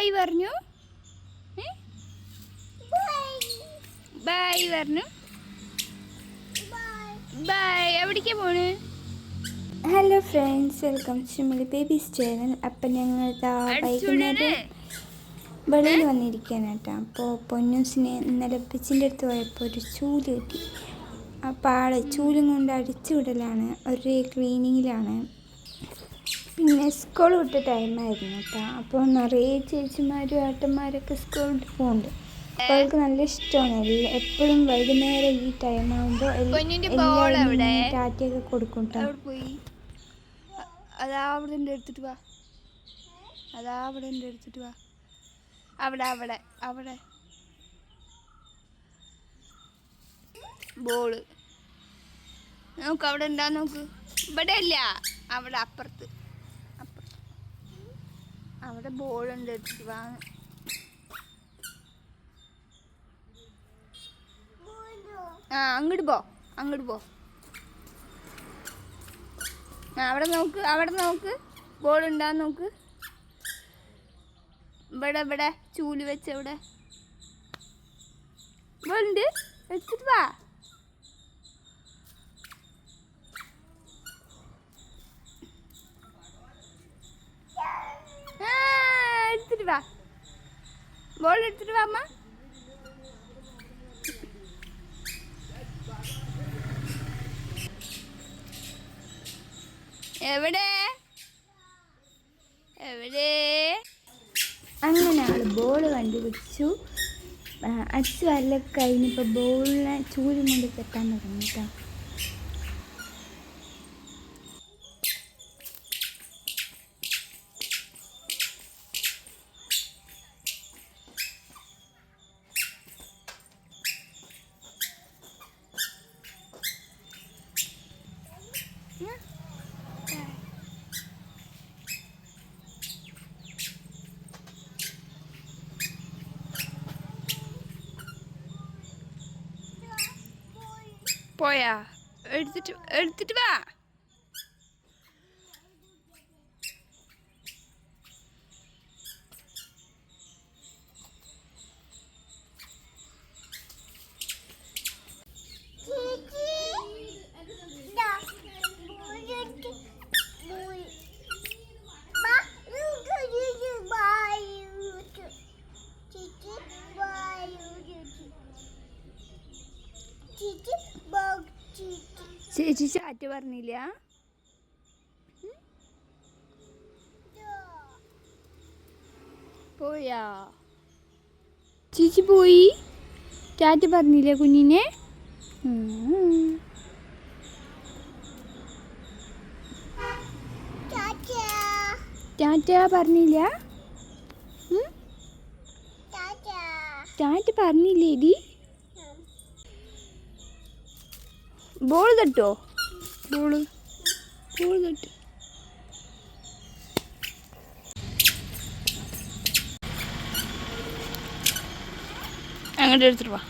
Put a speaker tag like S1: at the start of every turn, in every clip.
S1: Bye പറഞ്ഞു. Bye പറഞ്ഞു. Bye. എവിടേക്കാ പോണ്?
S2: Hello friends, welcome to Mili babies channel. അപ്പം ഞങ്ങൾ വൈകുന്നേരം വെളിയിൽ വന്നിരിക്കുകയാണ് കേട്ടോ. അപ്പോൾ പൊന്നൂസിനെ ഇന്നലെ പിച്ചിൻ്റെ അടുത്ത് പോയപ്പോൾ ഒരു ചൂല് കിട്ടി. അപ്പോൾ ആൾ ചൂലും കൊണ്ട് അടിച്ചു വിടലാണ്, ഒരു ക്ലീനിങ്ങിലാണ്. പിന്നെ സ്കൂൾ വിട്ട ടൈമായിരുന്നു കേട്ടോ. അപ്പോൾ നിറയെ ചേച്ചിമാരും ഏട്ടന്മാരൊക്കെ സ്കൂളിൽ പോകുന്നുണ്ട്. അപ്പോൾ അവൾക്ക് നല്ല ഇഷ്ടമാണ് എപ്പോഴും വൈകുന്നേരം ഈ ടൈമാകുമ്പോൾ എല്ലാവരും ടാറ്റയൊക്കെ കൊടുക്കും കേട്ടോ.
S1: അതാ അവിടെ എടുത്തിട്ട് വാ, അതാ അവിടെ എടുത്തിട്ട് വാ. അവിടെ അവിടെ അവിടെ ബോള് നോക്ക്, അവിടെ ഉണ്ടാ നോക്ക്. ഇവിടെ അല്ല, അവിടെ അപ്പുറത്ത് അവിടെ ബോളുണ്ട്, എടുത്തിട്ട് വാ. അങ്ങോട്ട് പോ, അങ്ങോട്ട് പോ. അവിടെ നോക്ക്, അവിടെ നോക്ക്, ബോൾ ഉണ്ടാന്ന് നോക്ക്. ഇവിടെ ഇവിടെ ചൂല് വെച്ച് ഇവിടെ ബോളുണ്ട്, എടുത്തിട്ട് വാ. എടുത്തിട്ട് വാ, ബോൾ എടുത്തിട്ട് വാ അമ്മ. എവിടെ എവിടെ?
S2: അങ്ങനെ ആൾ ബോൾ കണ്ടുപിടിച്ചു. അടിച്ചു വരലൊക്കെ കഴിഞ്ഞപ്പോൾ ബോളിനെ ചൂലും കൊണ്ട് കെട്ടാൻ തുടങ്ങി കേട്ടോ.
S1: പോയാ? എടുത്തിട്ട് വാ. ചേച്ചി ചാറ്റ് പറഞ്ഞില്ല? പോയാ? ചേച്ചി പോയി, ചാറ്റ് പറഞ്ഞില്ല കുഞ്ഞിനെ? ടാറ്റ പറഞ്ഞില്ല? ടാറ്റ പറഞ്ഞില്ലേടി? ബോൾ തട്ടോ? ബോൾ തട്ട്. അങ്ങോട്ട് എടുത്തിട്ട് വാ.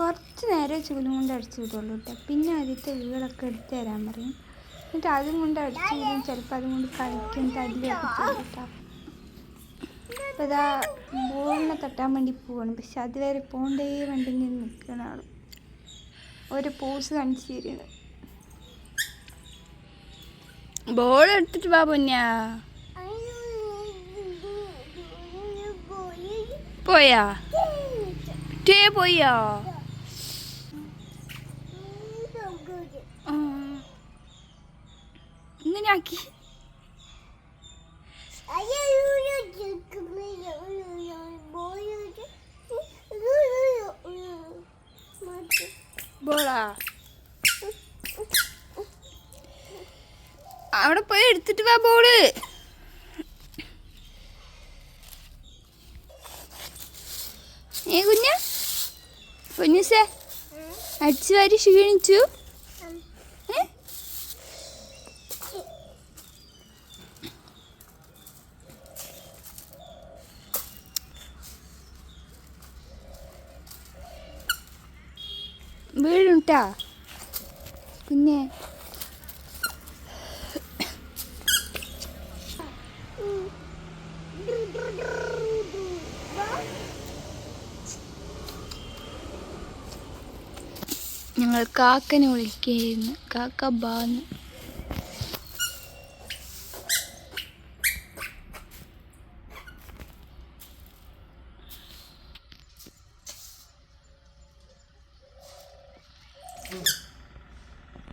S2: കുറച്ച് നേരം ചൂലും കൊണ്ട് അടിച്ചു വിടുള്ളൂ കേട്ടോ. പിന്നെ ആദ്യത്തെ വീടൊക്കെ എടുത്ത് തരാൻ പറയും. എന്നിട്ട് അതും കൊണ്ട് അടിച്ചു വിടും. ചിലപ്പോൾ അതും കൊണ്ട് കളിക്കും, തല്ലിയൊക്കെ ചെയ്യും കേട്ടോ. അപ്പോൾ ഇതാ ബോളിനെ തട്ടാൻ വേണ്ടി പോവാണ്. പക്ഷെ അതുവരെ പോണ്ടേ വേണ്ടി നിൽക്കുന്ന ആൾ ഒരു പോസ് കാണിച്ചു തരുന്നത്.
S1: ബോൾ എടുത്തിട്ട് വാ പൊന്നാ. പോയാ? പോയാ? ഇങ്ങനെ ആക്കി. ബോളാ? അവിടെ പോയി എടുത്തിട്ട് വാ ബോള്. കുഞ്ഞുസേ അടിച്ചു വാരി ക്ഷീണിച്ചു. വീഴുണ്ടാ കുഞ്ഞെ. ഞങ്ങൾ കാക്കനെ വിളിക്കുകയായിരുന്നു. കാക്ക ബാന്ന്.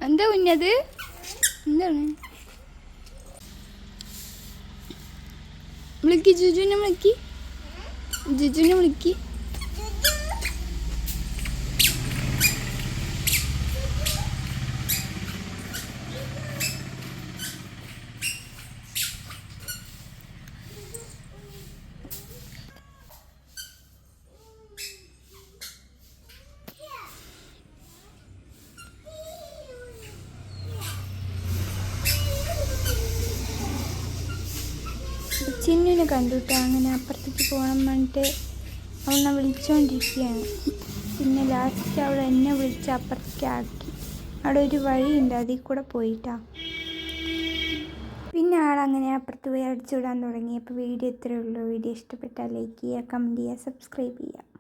S1: എന്താ കുഞ്ഞത്? എന്താണ്? വിളിക്ക് ജുജുനെ വിളിക്ക്. ജുജുനെ വിളിക്ക്.
S2: ചിന്നുവിനെ കണ്ടുട്ടോ. അങ്ങനെ അപ്പുറത്തേക്ക് പോകണം പറഞ്ഞിട്ട് അവളെ വിളിച്ചുകൊണ്ടിരിക്കുകയാണ്. പിന്നെ ലാസ്റ്റ് അവൾ എന്നെ വിളിച്ച് അപ്പുറത്തേക്ക് ആക്കി. അവിടെ ഒരു വഴിയുണ്ട്, അതിൽ കൂടെ പോയിട്ടാ. പിന്നെ ആളങ്ങനെ അപ്പുറത്ത് പോയി അടിച്ചുവിടാൻ തുടങ്ങി. അപ്പോൾ വീഡിയോ ഇത്രയേ ഉള്ളൂ. വീഡിയോ ഇഷ്ടപ്പെട്ടാൽ ലൈക്ക് ചെയ്യുക, കമൻറ്റ് ചെയ്യുക, സബ്സ്ക്രൈബ് ചെയ്യുക.